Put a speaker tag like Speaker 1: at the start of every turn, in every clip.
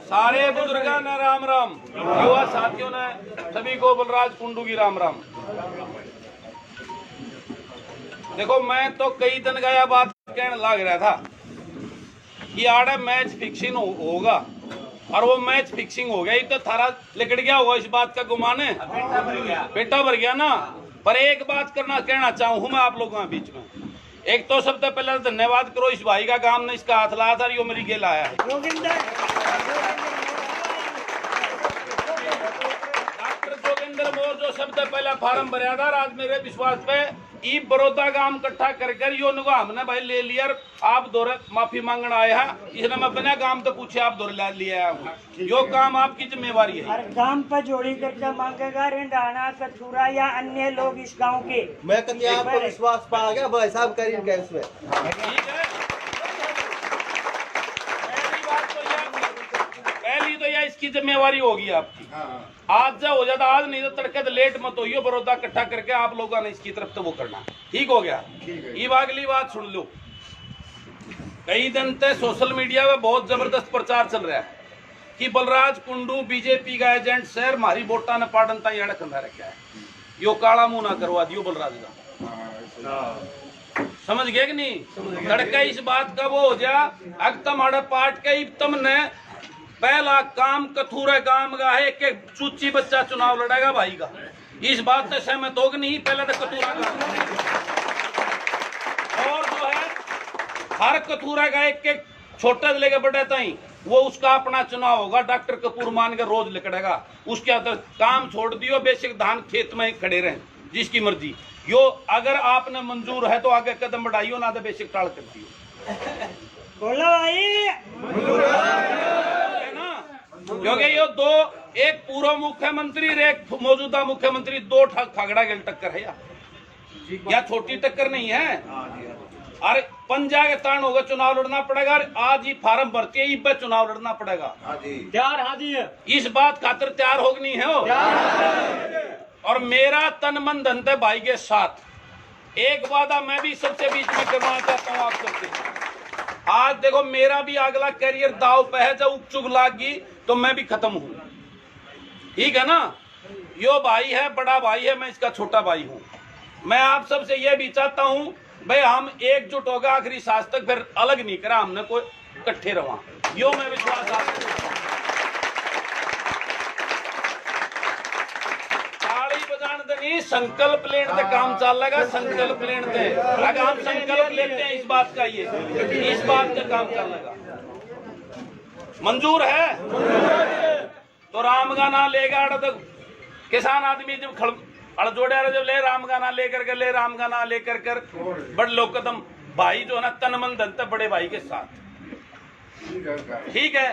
Speaker 1: सारे बुजुर्गों ने राम राम, युवा साथियों ने सभी को बलराज कुंडू की राम राम। देखो मैं तो कई दिन का यह बात कहने लग रहा था कि आड़े मैच फिक्सिंग होगा और वो मैच फिक्सिंग हो गया, ये तो थारा लिकड़ गया होगा इस बात का गुमान है, पेटा भर गया ना। पर एक बात कहना चाहूँ मैं आप लोगों के बीच में। एक तो सबसे पहले धन्यवाद करो इस भाई का, काम ने इसका हाथ लाया था, यो मेरी गेल आया है। डॉक्टर जोगिंदर मोर जो सबसे पहले फार्म भरा था, आज मेरे विश्वास पे ई बड़ौदा काम इकट्ठा कर यो नुगा हमने भाई ले लिया। आप दौरे माफी मांगना आया है, इसने मैं बिना काम तो पूछे आप दौरे ले लिया है, यो काम आपकी जिम्मेवारी है।
Speaker 2: हर गांव पर जोड़ी करके मांगेगा रेंडाना कथूरा या अन्य लोग इस गांव के।
Speaker 3: मैं कभी आपको विश्वास पा गया भाई साहब करेंगे इसमें।
Speaker 1: ठीक है, पहली तो यह इसकी जिम्मेवारी होगी आपकी। आज जब हो जाता आज, नहीं तो तड़के तो लेट मत होइयो, बड़ौदा इकट्ठा करके आप लोगों ने इसकी तरफ तो वो करना। ठीक हो गया। ये अगली बात सुन लो, कई दिन से सोशल मीडिया में बहुत जबरदस्त प्रचार चल रहा है कि बलराज कुंडू बीजेपी का एजेंट शहर मारी वोटा ने पाड़न ता यड़ खंदा रखा है, यो काला मुंह ना करवा दियो बलराज का। समझ गए कि नहीं? तड़का इस बात का वो हो जा, अग तुम्हारे पार्ट के तुमने पहला काम कथूरा काम का है कि चूची बच्चा चुनाव लड़ेगा भाई का, इस बात से सहमत हो कि नहीं? पहले तो कथूरा का और जो है हर कथूरा का एक छोटे से लेकर बड़े ताई वो उसका अपना चुनाव होगा। डॉक्टर कपूर मान के रोज लिखड़ेगा, उसके अंदर काम छोड़ दियो, बेशक धान खेत में खड़े रहे, जिसकी मर्जी। यो अगर आपने मंजूर है तो आगे कदम बढ़ाइयो, ना तो बेशक टाल कर दियो।
Speaker 2: बोलो भाई
Speaker 1: क्योंकि ये दो, एक पूर्व मुख्यमंत्री एक मौजूदा मुख्यमंत्री, दो खगड़ा गेल टक्कर है या छोटी टक्कर नहीं है। अरे पंजा के तान होगा, चुनाव लड़ना पड़ेगा। आज ही फार्म भरती है, इस चुनाव लड़ना पड़ेगा।
Speaker 2: तैयार हाजी है,
Speaker 1: इस बात खातिर तैयार होगनी है और मेरा तन मन धन है भाई के साथ। एक वादा मैं भी सबसे बीच में करना चाहता हूँ आप सबसे। आज देखो मेरा भी अगला करियर दाव पे है, जब उपचुग लागी तो मैं भी खत्म हूँ, ठीक है ना? यो भाई है, बड़ा भाई है, मैं इसका छोटा भाई हूँ। मैं आप सबसे यह भी चाहता हूँ भाई हम एकजुट होगा आखिरी सांस तक, फिर अलग नहीं करा हमने, कोई इकट्ठे रहा, यो मैं विश्वास आपको। संकल्प लेने काम चल लगा, संकल्प लेने अगर हम संकल्प लेते हैं इस बात का, ये इस बात का काम चल लगा। मंजूर है तो राम गाना लेगा तो किसान आदमी जब अड़जोड़े जब ले राम गाना लेकर के, ले राम गाना लेकर कर बड़े लोग कदम भाई जो है ना तन मन धन तक बड़े भाई के साथ, ठीक है।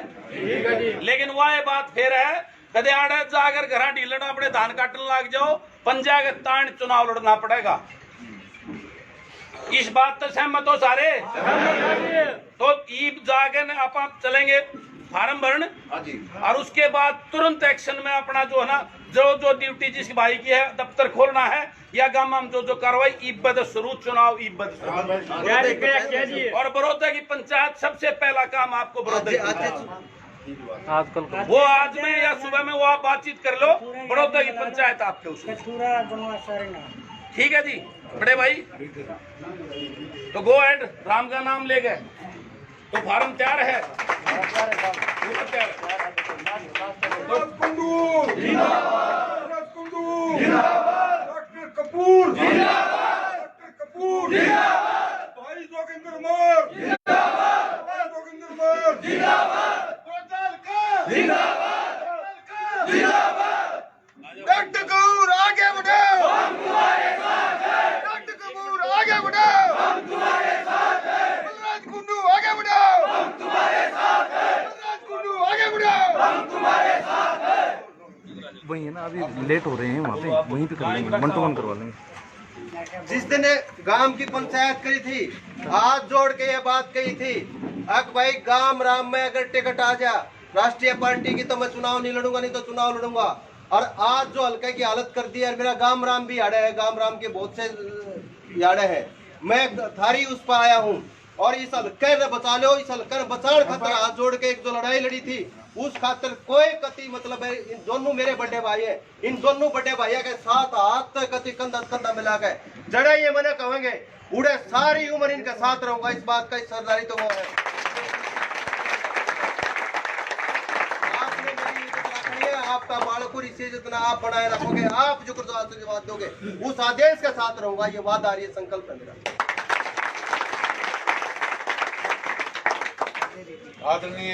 Speaker 1: लेकिन वह बात फिर है कदे आड़े जाकर घर ढीलना, अपने धान काटने लग जाओ, पंजा के तान चुनाव लड़ना पड़ेगा। इस बात तो सहमत हो सारे? तो ईद जाकर आप चलेंगे फार्म भरने और उसके बाद तुरंत एक्शन में अपना जो है ना जो ड्यूटी जिस भाई की है, दफ्तर खोलना है या गांव में जो कार्रवाई इब्बत शुरू, चुनाव इब्बत और बड़ौदा की पंचायत सबसे पहला काम आपको बड़ौदा आजकल वो आज में या सुबह में वो आप बातचीत कर लो, बड़ौदा की पंचायत आपके उसमें, ठीक है जी बड़े भाई। तो गो एड राम का नाम ले गए तो फार्म तैयार है, पूरा तैयार है।
Speaker 4: अभी लेट हो रहे हैं वहाँ पे, वहीं पे कर लेंगे, 1 to 1 करवा लेंगे।
Speaker 3: जिस दिन गांव की पंचायत करी थी, हाथ जोड़ के ये बात कही थी, अक भाई गांव राम में अगर टिकट आ जा राष्ट्रीय पार्टी की तो मैं चुनाव नहीं लड़ूंगा, नहीं तो चुनाव लड़ूंगा। और आज जो हल्के की हालत कर दी है, मेरा गांव राम भी याड़े है, गांव राम के बहुत से याड़े हैं, मैं थारी उस पर आया हूँ और इस हल्के ने बचा लो, इस हल्के ने बचाने खातिर हाथ जोड़ के एक जो लड़ाई लड़ी थी उस खातिर कोई कति मतलब है, इन दोनों मेरे बड़े भाई है, इन दोनों बड़े भाइयों के साथ हाथ कति कंधा कंधा मिला के जड़ा ये मैंने कहेंगे उड़े सारी उम्र इनके साथ रहूंगा, इस बात का सरदारी तो वो है। आपने मेरी इज्जत रखनी है, आपका बालकुर इसे जितना आप बनाए रखोगे, आप जो आशीर्वाद दोगे उस आदेश के साथ रहूंगा, ये वादा ये संकल्प है मेरा।
Speaker 5: आदरणीय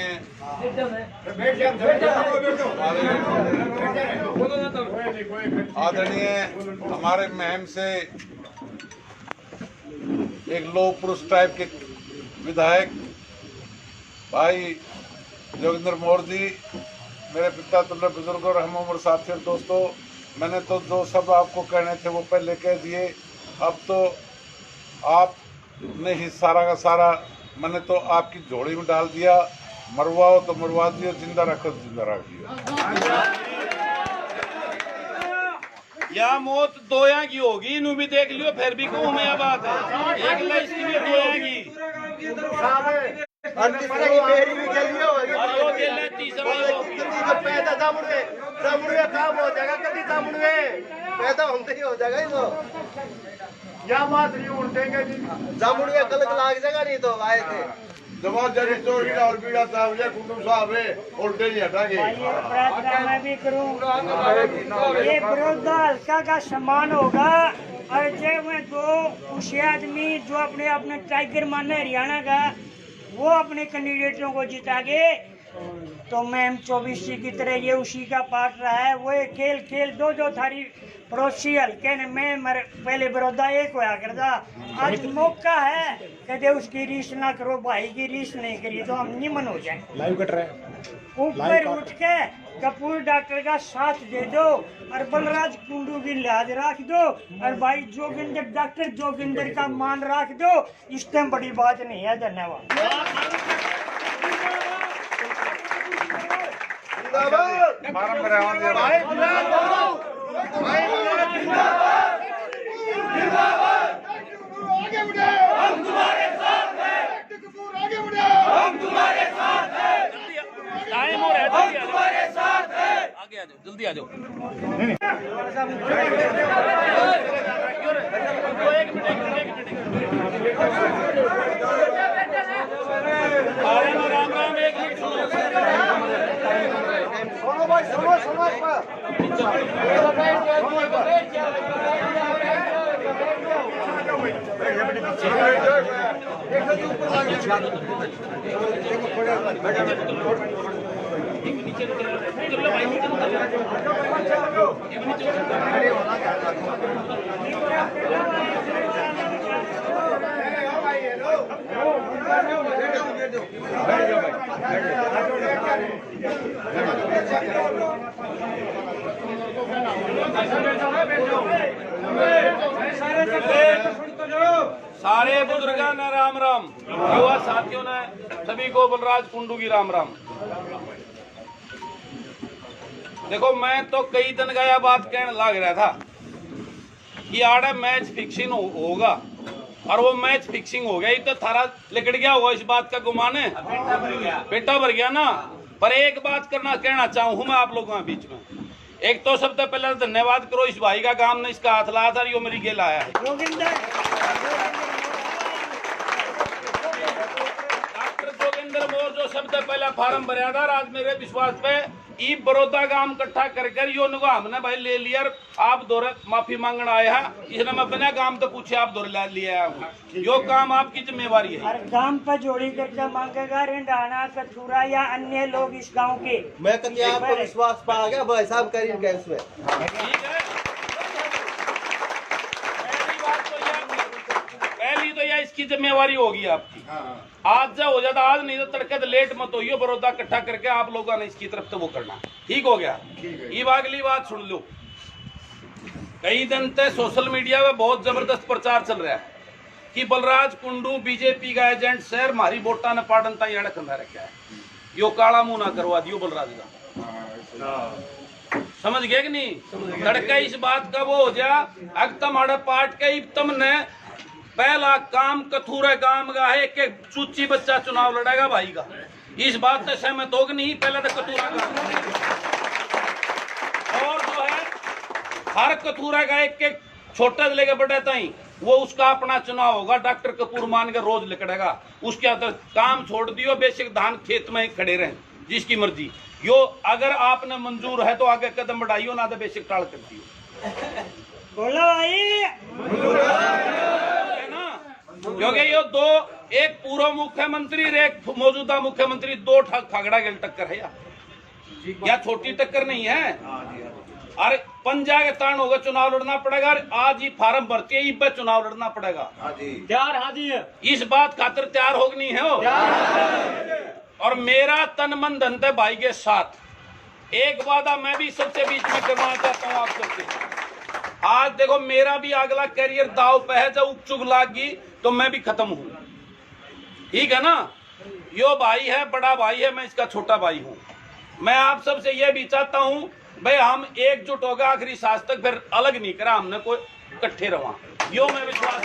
Speaker 5: हमारे महम से एक लोह पुरुष टाइप के विधायक भाई जोगिंदर मोर जी, मेरे पिता तुल्य बुजुर्ग और हम उम्र साथी और दोस्तों, मैंने तो जो सब आपको कहने थे वो पहले कह दिए। अब तो आपने ही सारा का सारा मैंने तो आपकी झोली में डाल दिया, मरवाओ तो मरवा दियो, जिंदा रखो तो जिंदा रख दियो।
Speaker 1: या मौत दोया की होगी, इन्हों भी देख लियो, फिर भी कहूँ मैं बात है, एक लाइस की भी दोया की
Speaker 3: मेरी भी गली होगी,
Speaker 1: और यो गेले तीसरा
Speaker 3: पैदा सामुड़े काम हो जाएगा, कभी सामुड़े पैदा होते ही हो जाएगा, ये तो या बात नहीं उल्टेंगे जी, जामुड़िया गलत लाग जाएगा, नहीं तो आए थे
Speaker 5: जब जब चोरी और पीड़ा साहब या कुंडू साहब है उल्टे नहीं हटाएंगे।
Speaker 2: प्रार्थना मैं भी करूं, ये विरोधा हल्का का सम्मान होगा और जब मैं दो उस आदमी जो अपने अपने टाइगर माने हरियाणा का, वो अपने कैंडिडेटों को जितागे तो मैम 24 की तरह ये उसी का पार्ट रहा है। वो खेल खेल दो थारी पड़ोसी हल्के ने मैं पहले विरोधा एक होया करता, आज मौका है कहते उसकी रीस ना करो, भाई की रीस नहीं करी तो हम निमन हो जाए।
Speaker 4: लाइव कट रहा है,
Speaker 2: ऊपर उठ के कपूर डॉक्टर का साथ दे दो और बलराज कुंडू की लिहाज रख दो और भाई जोगिंदर डॉक्टर जोगिंदर का मान रख दो, इस टाइम बड़ी बात नहीं है। धन्यवाद।
Speaker 1: टाइम हो रहा है, आगे आ जाओ, जल्दी आ जाओ। राम राम, एक मिनट सारे बुजुर्गों ने राम राम, युवा साथियों ने सभी को बलराज कुंडू की राम राम। देखो मैं तो कई दिन का यह बात कहने लग रहा था कि आड़े मैच फिक्सिंग होगा और वो मैच फिक्सिंग हो गया, ये तो थारा लिकड़ गया होगा इस बात का गुमान है, पेटा भर गया ना। पर एक बात कहना चाहूँ मैं आप लोगों के बीच में, एक तो सबसे पहले धन्यवाद करो इस भाई का, काम ने इसका हाथ लाया था, यो मेरी गेल आया है। डॉक्टर जोगिंदर मोर जो सबसे पहले फार्म भरा था, आज मेरे विश्वास पे ई बड़ौदा गांव इकट्ठा कर यो नुगा हमने भाई ले लिया, आप दौरे माफी मांगना आया है, इसने मैं बिना काम तो पूछे आप दौरे लिया है, यो काम आपकी जिम्मेवारी है।
Speaker 2: हर गांव पर जोड़ी खर्चा मांगेगा रिंडाना कथूरा या अन्य लोग इस गांव के।
Speaker 3: मैं कभी आपको विश्वास पा गया, भाई साहब करीन का इसमें
Speaker 1: ठीक है। पहली तो यह इसकी जिम्मेवारी होगी आपकी, आज जब हो जाता आज, नहीं तो तड़के तो लेट मत होइयो, बड़ौदा इकट्ठा करके आप लोगों ने इसकी तरफ से वो करना, ठीक हो गया। ये अगली बात सुन लो, कई दिन से सोशल मीडिया में बहुत जबरदस्त प्रचार चल रहा है कि बलराज कुंडू बीजेपी का एजेंट शहर मारी वोटा ने पाड़न ताई अड़क अंधा रखा है, यो काला मुंह ना करवा दियो बलराज का। समझ गए कि नहीं? तड़का इस बात का वो हो जा, अग तुम्हारे पार्ट के तुमने पहला काम कथूरा काम का है कि चूची बच्चा चुनाव लड़ेगा भाई का, इस बात से सहमत हो कि नहीं? पहले तो कथूरा काम और जो है हर कथूरा का एक छोटा से लेकर बड़े ताई वो उसका अपना चुनाव होगा। डॉक्टर कपूर मान के रोज लिखड़ेगा, उसके अंदर काम छोड़ दियो, बेशक धान खेत में खड़े रहे जिसकी मर्जी। यो अगर आपने मंजूर है तो आगे कदम बढ़ाइयो, ना तो बेशक टाल कर दियो।
Speaker 2: बोलो भाई
Speaker 1: है ना? क्योंकि ये दो, एक पूर्व मुख्यमंत्री और एक मौजूदा मुख्यमंत्री, दो खगड़ा गेल टक्कर है या छोटी टक्कर नहीं है। अरे पंजा के तान होगा, चुनाव लड़ना पड़ेगा। आज ही फार्म भरती है, इस चुनाव लड़ना पड़ेगा।
Speaker 2: तैयार हाजी है,
Speaker 1: इस बात खातिर तैयार हो नहीं है हो। और मेरा तन मन धन है भाई के साथ। एक वादा मैं भी सबसे बीच में करना चाहता हूँ आप सबसे। आज देखो मेरा भी अगला करियर दाव पे है, जब उपचुग लागी तो मैं भी खत्म हूँ, ठीक है ना? यो भाई है, बड़ा भाई है, मैं इसका छोटा भाई हूँ। मैं आप सबसे यह भी चाहता हूँ भाई हम एकजुट होगा आखिरी सांस तक, फिर अलग नहीं करा हमने, कोई इकट्ठे रहा, यो मैं विश्वास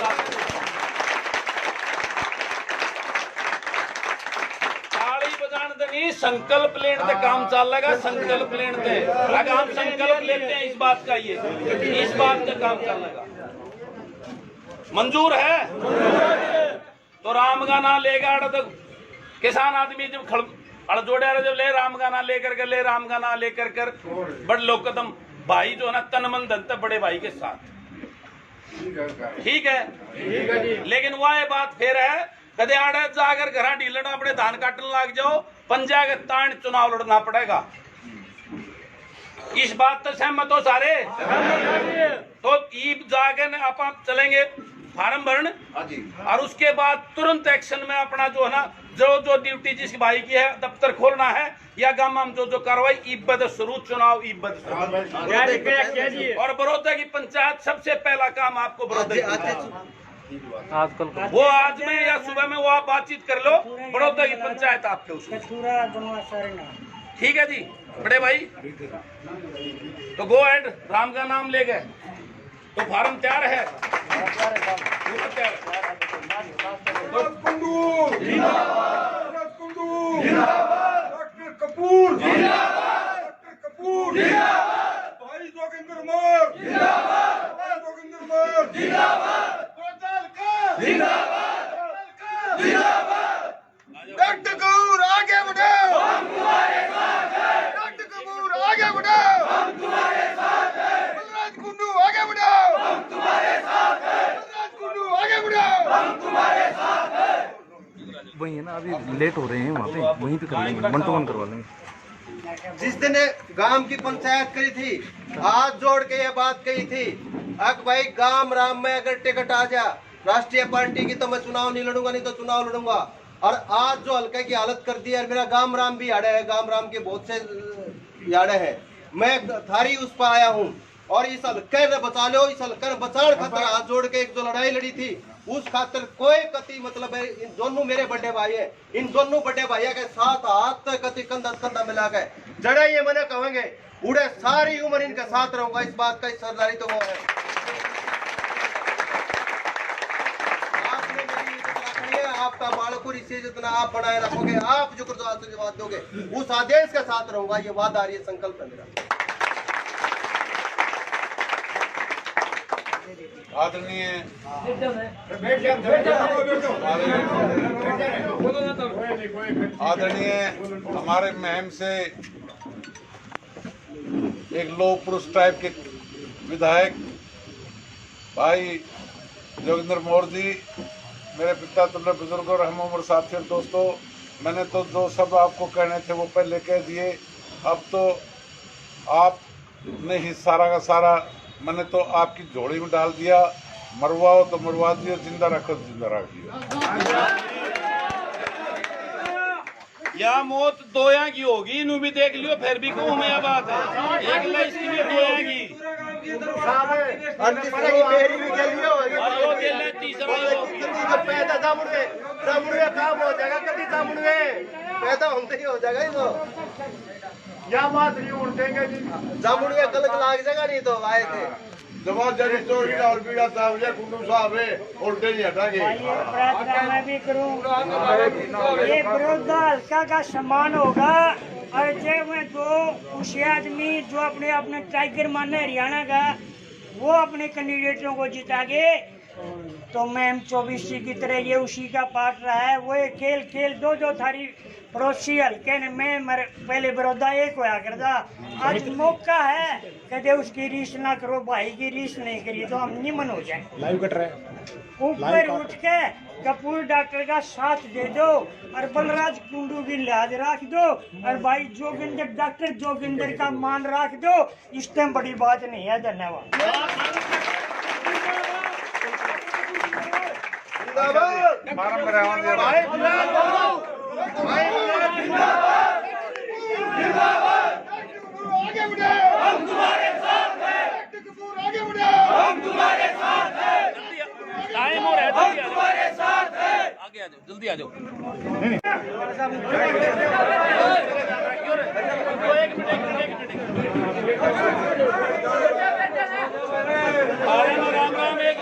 Speaker 1: ताड़ी बजान दनी संकल्प लेने से काम चल लगा। संकल्प लेने से अगर हम संकल्प लेते हैं इस बात का, ये इस बात का काम चल लगा। मंजूर है तो राम का नाम लेगा तो किसान आदमी जब जोड़े जब ले राम का नाम लेकर के, ले राम का नाम लेकर कर बड़े लोग कदम भाई जो है ना तन मन धन तक बड़े भाई के साथ, ठीक है। लेकिन वह ये बात फिर है कदे आड़े जाकर घर ढीलना, अपने धान काटने लग जाओ, पंजा के तान चुनाव लड़ना पड़ेगा। इस बात तो सहमत हो सारे? तो ईब जाकर आप चलेंगे फार्म भरन, और उसके बाद तुरंत एक्शन में अपना जो है ना जो ड्यूटी जिस भाई की है, दफ्तर खोलना है या गांव में जो कार्रवाई इब्बत शुरू, चुनाव इब्बत। और बड़ौदा की पंचायत सबसे पहला काम आपको बड़ौदा
Speaker 4: आजकल
Speaker 1: वो आज में या सुबह में वो आप बातचीत कर लो, बड़ौदा की पंचायत आपके उसमें, ठीक है जी बड़े भाई। तो गो एंड राम का नाम ले गए तो फार्म तैयार है, पूरा तैयार है।
Speaker 5: डॉक्टर कपूर भाई जोगिंदर मौर्य जोगिंदर मौर्य डॉक्टर कपूर आगे बढ़ो, डॉक्टर कपूर आगे बढ़ो, बलराज कुंडू आगे बढ़ो, बलराज कुंडू आगे बढ़ो।
Speaker 4: वही है ना, अभी लेट हो रहे हैं वहाँ पे, वहीं पे कर लेंगे, 1 to 1 करवा लेंगे।
Speaker 3: जिस दिन गांव की पंचायत करी थी, हाथ जोड़ के ये बात कही थी, अक भाई गांव राम में अगर टिकट आ जा राष्ट्रीय पार्टी की तो मैं चुनाव नहीं लड़ूंगा, नहीं तो चुनाव लड़ूंगा। और आज जो हल्के की हालत कर दी है, मेरा गांव राम भी याड़े है, गांव राम के बहुत से याड़े हैं, मैं थारी उस पर आया हूँ। और इस हल्के ने बचा लो, इस हल्के ने बचाने खातर हाथ जोड़ के एक जो लड़ाई लड़ी थी, उस खातर कोई कति मतलब है, इन दोनों मेरे बड़े भाई है, इन दोनों बड़े भाइयों के साथ हाथ कति कंधा कंधा मिला के जड़े ये मैंने कहेंगे उड़े सारी उम्र इनके साथ रहूंगा, इस बात का सरदारी तो वो है। आपने मेरी इज्जत रखनी है, आपका बालकुर इसे जितना आप बनाए रखोगे, आप जो आशीर्वाद दोगे उस आदेश के साथ रहूंगा, ये वादा, ये संकल्प है मेरा।
Speaker 5: आदरणीय हमारे महम से एक लो पुरुष टाइप के विधायक भाई जोगिंदर मौर्य जी, मेरे पिता तुल्य बुजुर्ग और हम उम्र साथी और दोस्तों, मैंने तो जो सब आपको कहने थे वो पहले कह दिए। अब तो आपने ही सारा का सारा मैंने तो आपकी झोली में डाल दिया, मरवाओ तो मरवा दियो, जिंदा रखो तो जिंदा रख दियो।
Speaker 1: या मौत दोया की होगी, इन्हों भी देख लियो, फिर भी कहूँ मैं बात है, एक लाइफ की भी दोया की।
Speaker 3: मेरी भी गली होगी
Speaker 1: और यो गेल है तीसरा यो।
Speaker 3: जो पैदा जामुड़े काम हो जाएगा कभी जामुड़े पैदा होते ही हो जाएगा ये तो
Speaker 5: क्या बात नहीं उल्टेंगे जी
Speaker 3: जामुड़े गलत लाग जाएगा नहीं तो आए थे
Speaker 5: जवाब जरी चोरी और पीड़ा साहब या कुंडू साहब है उल्टे नहीं हटाएंगे
Speaker 2: आइए प्रार्थना मैं भी करूं। ये बड़ौदा हल्का का सम्मान होगा और जब में दो खुशी आदमी जो अपने अपने टाइगर माने हरियाणा का वो अपने कैंडिडेटों को जितागे तो मैम 24 की तरह ये उसी का पार्ट रहा है। वो खेल खेल दो थारी पड़ोसी हल्के ने मैं पहले बड़ौदा एक होया करता। आज मौका है कदे उसकी रीस ना करो, भाई की रीस नहीं करी तो हम निमन हो जाए।
Speaker 4: लाइव कट रहा है।
Speaker 2: ऊपर उठ के कपूर डॉक्टर का साथ दे दो और बलराज कुंडू की लिहाज रख दो और भाई जोगिंदर डॉक्टर जोगिंदर का मान रख दो। इस टाइम बड़ी बात नहीं है। धन्यवाद।
Speaker 5: फार्म भराओगे
Speaker 1: टाइम हो रहा है, आगे आ जाओ, जल्दी आ जाओ। राम राम, एक मिनट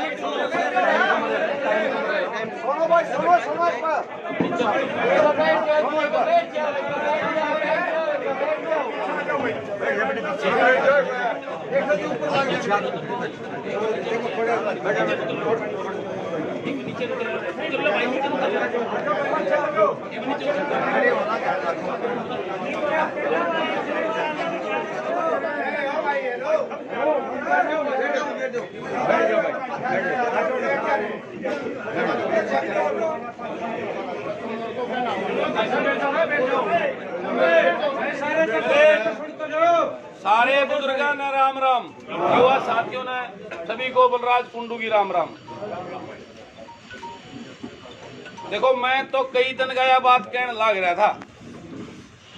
Speaker 1: सारे बुजुर्गों ने राम राम, युवा साथियों ने सभी को बलराज कुंडू की राम राम। देखो मैं तो कई दिन का यह बात कहने लग रहा था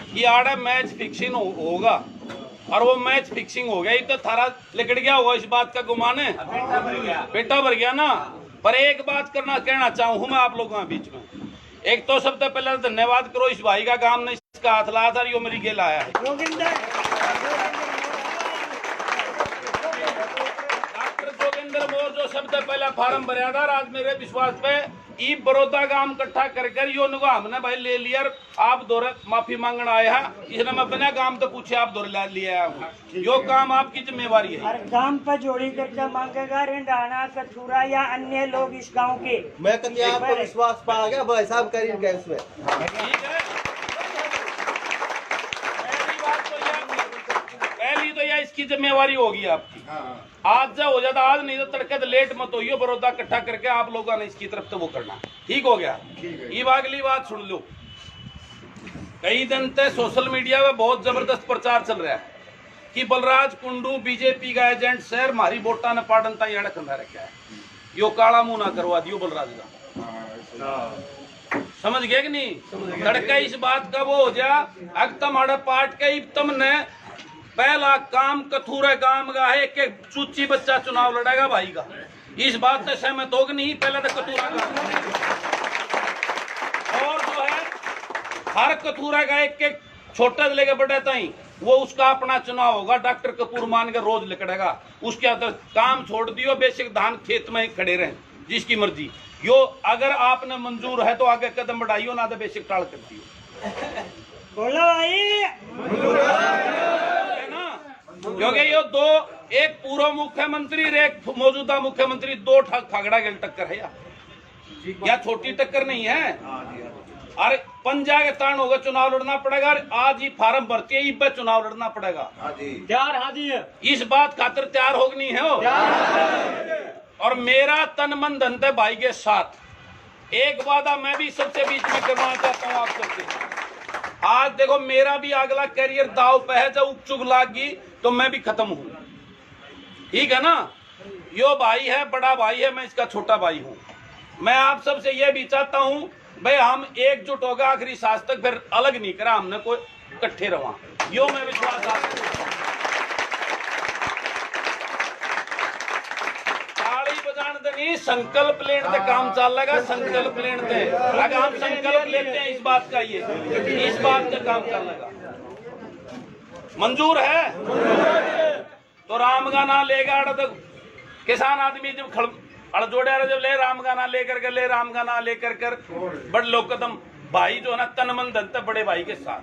Speaker 1: कि आड़े मैच फिक्सिंग होगा और वो मैच फिक्सिंग हो गया। ये तो थारा लिकड़ गया होगा इस बात का गुमान है, पेटा भर गया ना। पर एक बात कहना चाहूँ मैं आप लोगों के बीच में। एक तो सबसे पहले धन्यवाद करो इस भाई का, काम ने इसका हाथ लाया था, यो मेरी गेल आया है। डॉक्टर जोगिंदर मोर जो सबसे पहला फार्म भरया था, आज मेरे विश्वास पे ई बड़ौदा काम इकट्ठा कर यो नुको हमने भाई ले लिया। आप दौरे माफी मांगने आए हैं, इसने मैं बिना काम तो पूछे आप दौरे लिया हूँ। यो काम आपकी जिम्मेवारी है।
Speaker 2: हर गांव पर जोड़ी कर्जा मांगेगा रिंडाना कथूरा या अन्य लोग इस गांव के।
Speaker 3: मैं कभी आपको विश्वास पा गया भाई साहब करीब गए इसमें।
Speaker 1: ठीक है, पहली तो यह इसकी जिम्मेवारी होगी आपकी। आज जब हो जाता आज, नहीं तो तड़के तो लेट मत होइयो। बड़ौदा इकट्ठा करके आप लोगों ने इसकी तरफ तो वो करना। ठीक हो गया। ये अगली बात सुन लो। कई दिन से सोशल मीडिया में बहुत जबरदस्त प्रचार चल रहा है कि बलराज कुंडू बीजेपी का एजेंट शहर मारी वोटा ने पाड़न ताई अड़क रखा है। यो काला मुंह ना करवा दियो बलराज का। समझ गए कि नहीं? तड़का इस बात का वो हो जा अग तुम्हारा पार्ट के तुमने पहला काम कथूरा काम का है कि चूची बच्चा चुनाव लड़ेगा भाई का। इस बात से सहमत होगी नहीं? पहले तो कथूरा का और जो है हर कथूरा का एक छोटा से लेकर बड़ा ताई वो उसका अपना चुनाव होगा। डॉक्टर कपूर मान के रोज लिखड़ेगा, उसके अंदर काम छोड़ दियो। बेसिक धान खेत में खड़े रहे जिसकी मर्जी। यो अगर आपने मंजूर है तो आगे कदम बढ़ाइयो, ना तो बेसिक टाल कर दियो।
Speaker 2: बोलो भाई
Speaker 1: क्योंकि ये दो, एक पूर्व मुख्यमंत्री और एक मौजूदा मुख्यमंत्री, दो खगड़ा गेल टक्कर है या छोटी टक्कर नहीं है। अरे पंजा के तान होगा, चुनाव लड़ना पड़ेगा। आज ही फार्म भरती है, इस चुनाव लड़ना पड़ेगा।
Speaker 2: तैयार हाजी है,
Speaker 1: इस बात खातर तैयार होगी है हो। और मेरा तन मन धन है भाई के साथ। एक वादा मैं भी सबसे बीच में करना चाहता हूँ आप सबसे। आज देखो मेरा भी अगला करियर दाव पे है। जब उपचुग लागी तो मैं भी खत्म हूं। ठीक है ना? यो भाई है, बड़ा भाई है, मैं इसका छोटा भाई हूं। मैं आप सबसे यह भी चाहता हूं भाई हम एकजुट होगा आखिरी सांस तक, फिर अलग नहीं करा हमने, कोई इकट्ठे रहा। यो मैं विश्वास जी संकल्प लेने से काम चल लगा, संकल्प लेने से अगर हम संकल्प लेते हैं इस बात का, ये इस बात का काम चल लगा। मंजूर है तो राम का नाम लेगा तो किसान आदमी जब अड़जोड़े जब ले राम का नाम लेकर के ले राम का नाम लेकर कर बड़े लोग कदम भाई जो है ना तन मन धन तक बड़े भाई के साथ,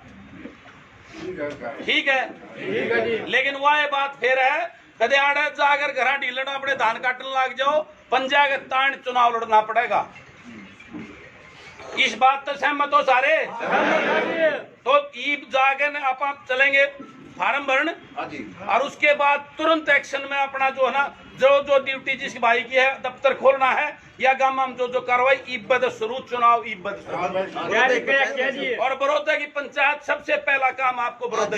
Speaker 1: ठीक है जी। लेकिन वह बात फिर है कदे आड़े जाकर घर ढीलना अपने धान काटने लग जाओ, पंजा के ताण चुनाव लड़ना पड़ेगा। इस बात तो सहमत हो सारे? तो ईब जाकर आप चलेंगे फार्म भरन और उसके बाद तुरंत एक्शन में अपना जो है ना जो ड्यूटी जिस भाई की है दफ्तर खोलना है या गांव में जो कार्रवाई ईब शुरू चुनाव ईब और बड़ौदा की पंचायत सबसे पहला काम आपको बड़ौदा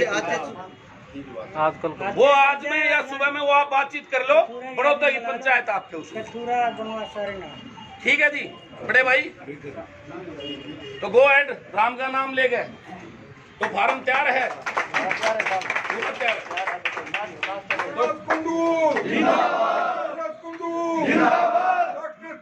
Speaker 4: आजकल
Speaker 1: वो आज में या सुबह में वो आप बातचीत कर लो, बड़ौदा की पंचायत आपके उसमें, ठीक है जी बड़े भाई। तो गो एड राम का नाम ले गए तो फार्म तैयार है, पूरा तैयार
Speaker 3: डॉक्टर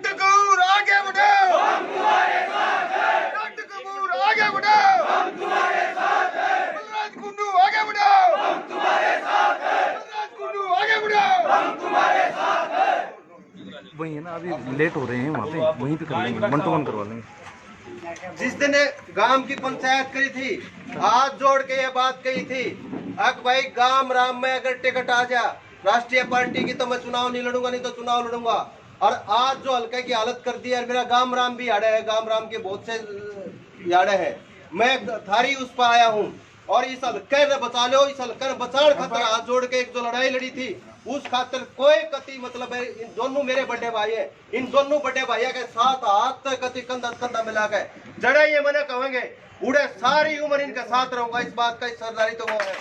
Speaker 3: कपूर आगे बढ़ो, हम तुम्हारे साथ हैं। डॉक्टर कपूर आगे बढ़ो, हम तुम्हारे साथ हैं। बलराज कुंडू आगे बढ़ो, हम तुम्हारे साथ हैं। बलराज कुंडू आगे बढ़ो, हम तुम्हारे साथ हैं।
Speaker 4: वही है ना, अभी लेट हो रहे हैं वहाँ पे, वहीं पे कर लेंगे, 1 to 1 करवा लेंगे।
Speaker 3: जिस दिन गांव की पंचायत करी थी, हाथ जोड़ के ये बात कही थी, अक भाई गांव राम में अगर टिकट आ जा राष्ट्रीय पार्टी की तो मैं चुनाव नहीं लड़ूंगा, नहीं तो चुनाव लड़ूंगा। और आज जो हल्के की हालत कर दी है, मेरा गांव राम भी याड़े है, गांव राम के बहुत से याड़े हैं। मैं थारी उस पर आया हूँ और इस हल्के ने बचा लो, इस हल्के ने बचाने खातर हाथ जोड़ के एक जो लड़ाई लड़ी थी उस खातर कोई कति मतलब है। इन दोनों मेरे बड़े भाई है, इन दोनों बड़े भाइयों के साथ हाथ कति कंधा कंधा मिला के जड़े ये मैंने कहेंगे उड़े सारी उम्र इनके साथ रहूंगा, इस बात का सरदारी तो वो है।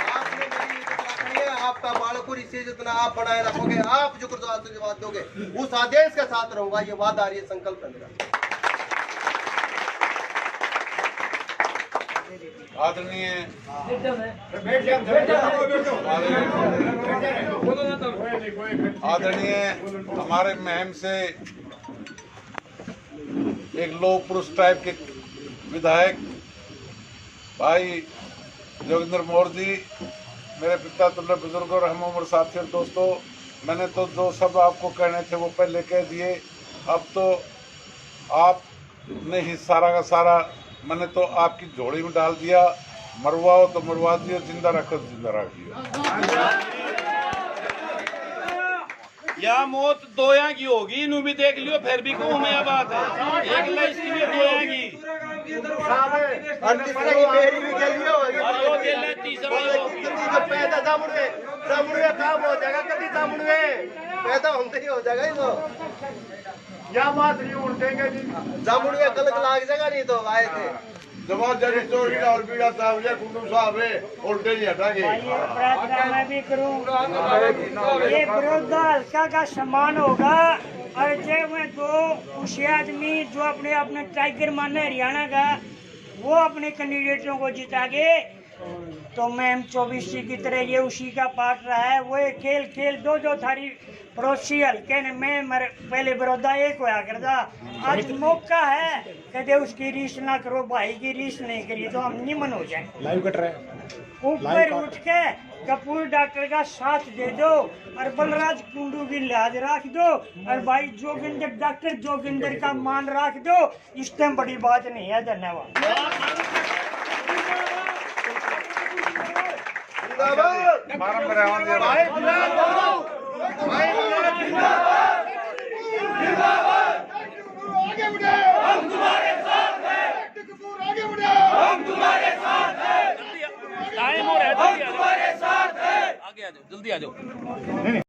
Speaker 3: आपने मेरी इज्जत रखनी है, आपका बालकुर इसे जितना आप बनाए रखोगे, आप जो कुछ जवाब दोगे उस आदेश के साथ रहूंगा, ये वादा आ रही है, संकल्प है मेरा।
Speaker 5: आदरणीय हमारे महम से एक लोक पुरुष टाइप के विधायक भाई जोगिंदर मोर जी, मेरे पिता तुल्य बुजुर्ग और हम उम्र साथी और दोस्तों, मैंने तो जो सब आपको कहने थे वो पहले कह दिए। अब तो आपने ही सारा का सारा मैंने तो आपकी झोली में डाल दिया, मरवाओ तो मरवा दियो, जिंदा रखो तो जिंदा रख दियो।
Speaker 1: या मौत दोया की होगी, इन्हों भी देख लियो, फिर भी कहूँ मैं बात है एक लाइस की भी दोया की
Speaker 3: पैदा होते ही हो जाएगा ही तो या बात नहीं उठेंगे जी, जामुड़िया गलत लाग जाएगा नहीं तो आए थे जवाब जरी चोरी और बीड़ा साहब या कुंडू साहब है उल्टे नहीं हटाएंगे।
Speaker 2: मैं भी करूँ, ये बड़ौदा हल्का का सम्मान होगा और जब में दो उसी आदमी जो अपने अपने टाइगर माने हरियाणा का वो अपने कैंडिडेटों को जितागे तो मैम 24 की तरह ये उसी का पार्ट रहा है। वो खेल खेल दो थारी पड़ोसी हल्के ने मैं पहले बड़ौदा एक होया करता, आज मौका है कदे उसकी रीस ना करो, भाई की रीस नहीं करी तो हम निमन हो जाए। लाइव कट रहा है, ऊपर उठ के कपूर डॉक्टर का साथ दे दो और बलराज कुंडू की लिहाज रख दो और भाई जोगिंदर डॉक्टर जोगिंदर का मान रख दो, इस टाइम बड़ी बात नहीं है। धन्यवाद।
Speaker 1: टाइम हो रहा है, जल्दी आ जाओ, जल्दी आ जाओ।